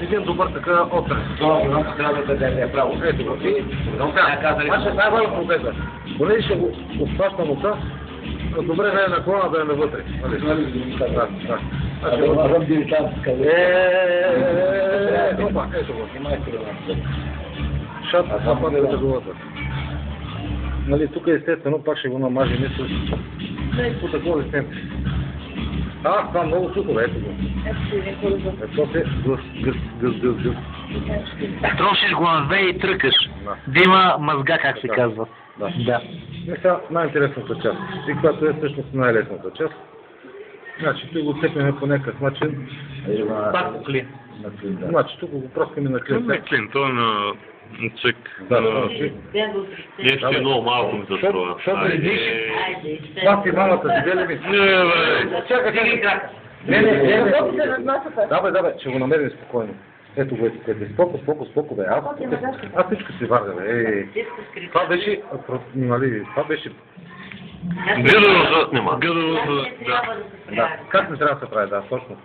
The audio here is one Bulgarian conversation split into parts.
Един добър така отрез. Това трябва да е право. Ето го. Значи най-важно победа. Понеже ще го обхваща носа, добре да е наклона да е навътре. Опа, ето го. Шат, това пак е за главата. Нали, тук естествено пак ще го намажем с някакво такова листенце. Това много сухо, ето го. Ето се гъс. Трошиш го на две и тръкаш. Да има мъзга, как се казва. Да. Сега най-интересната част. И която е всъщност най-лесната част. Значи тук го цепяме по някакъв начин. Пак по клин. Значи тук го пръскаме на клин. Не клин, той е на цик. Нещо е много малко ми за това. Защото видиш, това си мамата си дели ми. Не, бе. Чакай. Не. Давай, ще го намерим спокойно. Ето го, споко, бе. Аз всичко си варя, бе. Това беше, нали, Гъдовозът нема. Да, как не трябва да се прави, да, точно.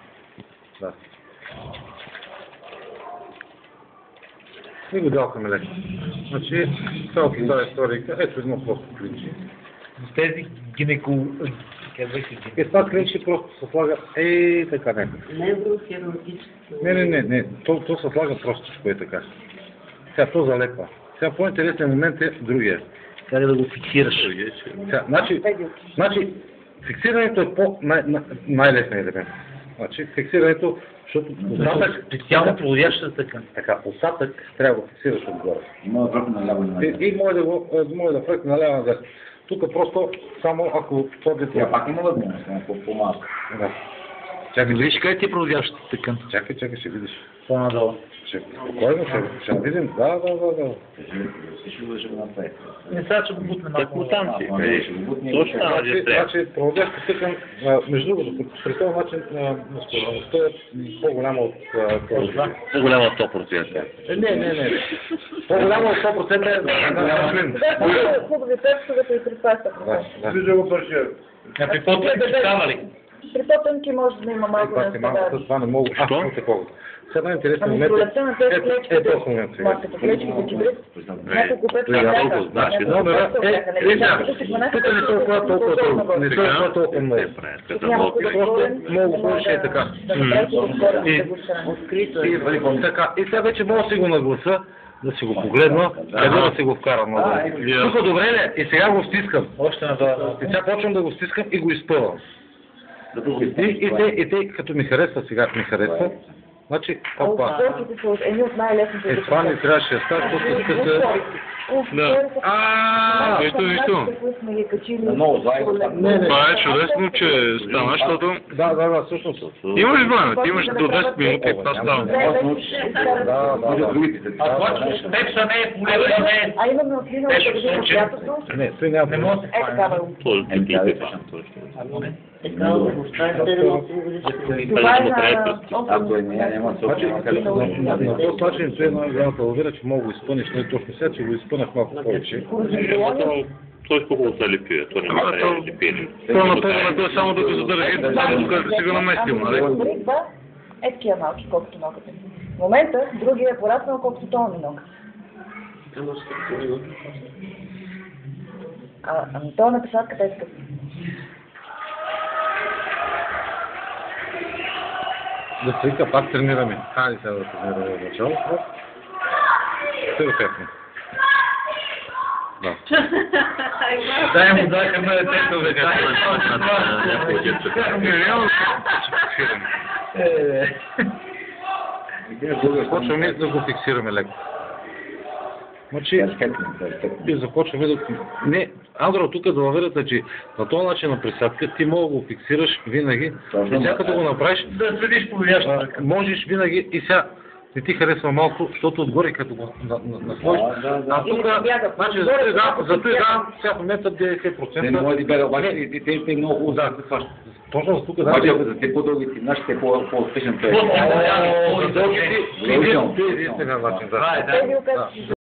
Да. И го дялкаме леко. Значи, цялата тази историка, ето едно просто клинче. С тези И това клинче просто се слага, така някак. Не, то се слага простичко така. Сега то залепва. Сега по-интересният момент е другия. Как да го фиксираш? Значи, фиксирането е най-лесният елемент. Значи, фиксирането, защото остатък... Специално подходяща тъкан. Така, остатък трябва да го фиксираш отгоре. Има да фръкне наляво на надясно. И може да фръкне наляво на надясно. Тук просто, само ако това... Тя пак има възможност, по-малко. Да. Чакай, виж къде ти е подходящата тъкан? Чакай, ще видиш. По-надолу. Спокойно, ще видим. Да. Ще го направи. Не сега, че го бутне малко. Там си. Точно Значи, проводящата тъкан, между другото, при този начин спорността е по-голяма от този. По-голяма от 100%. Не. По-голяма от 100% е клин. Хубави текстовете и при това са. Вижда го пършия. При по-тънки става ли? При по-тънки може да има малко на Това не мога. Аз не мога. Сега най-интересният момент пролетта на тези клечки, е този момент сега. като клечките ти брит, няколко пъти Номера тук не толкова толкова много. Много повече е така. И сега вече мога да си го нагласа, да си го погледна, къде да си го вкарам назад. Тук добре ли? И сега го стискам. И сега почвам да го стискам и го изпълвам. И те, като ми харесва сега, значи, опа. Това не трябваше да става, защото иска Вижте. Това е чудесно, че стана, защото... Да, всъщност. Имаш време, ти имаш до 10 минути и това става. Тепса не е полева, не е. А имаме отминалата година приятелство. Не, той няма. Такава. Това е На този начин той е най-голямата уверя, че мога го изпълниш, не точно сега, че го изпълнях малко повече. Той хубаво се лепи, то няма да е лепи. Това напълно той само да го задържи, само да си го наместил, нали? Е такива малки, колкото ногата. В момента другия е пораснал, колкото това ми нога. Ами това на писатката е скъп. Да се вика, пак тренираме. Хайде сега да тренираме в начало. Перфектно. Да. Дай му даха на детето, бе. Започваме да го фиксираме леко. Значи, и започваме да... Не, Андро, тук да въведете, че на този начин на присадка ти мога да го фиксираш винаги. И сега като го направиш, да следиш подходящата. можеш винаги и сега не ти харесва малко, защото отгоре като го насложиш. А тук, значи, зато и дам, сега в момента 90%. Не може да бяга, обаче те много хубаво да се хващат. Точно тук, Обаче, ако за те по-дългите, нашите по-успешен проект. По-дългите, по-успешен начин, да.